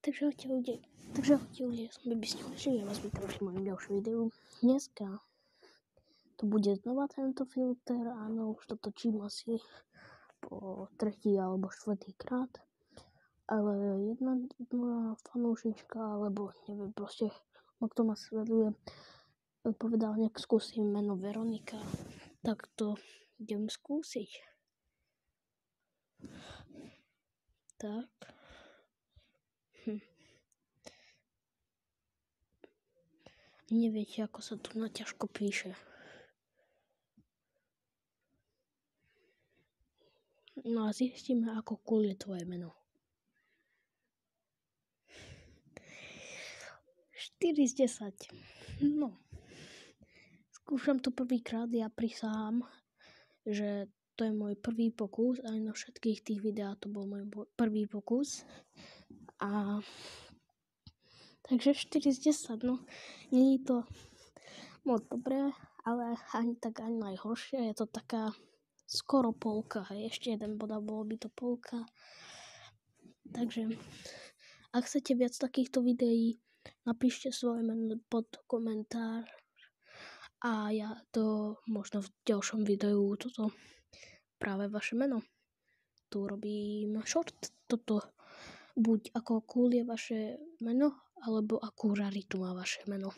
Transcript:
Takže ahojte ľudia, som Bibisňovič, ja vás vítam pri mojom ďalšom videu. Dneska to bude znova tento filter, áno, už to točím asi po 3. alebo 4. krát. Ale jedna moja fanúšička, alebo neviem proste, kto ma sleduje, povedal, nech skúsim meno Veronika. Tak to idem skúsiť. Tak. Neviete, ako sa tu na ťažko píše. No a zistíme, ako cool je tvoje meno. 4 z 10. No. Skúšam to prvýkrát, ja prisahám, že to je môj prvý pokus. Aj na všetkých tých videách to bol môj prvý pokus. A takže 4 z 10, no. Nie je to moc dobré, ale ani tak ani najhoršie. Je to taká skoro polka, hej. Ešte jeden bod a bolo by to polka. Takže, ak chcete viac takýchto videí, napíšte svoje meno pod komentár a ja to možno v ďalšom videu toto práve vaše meno. Tu robím short, toto buď ako cool je vaše meno, alebo akú raritu má vaše meno.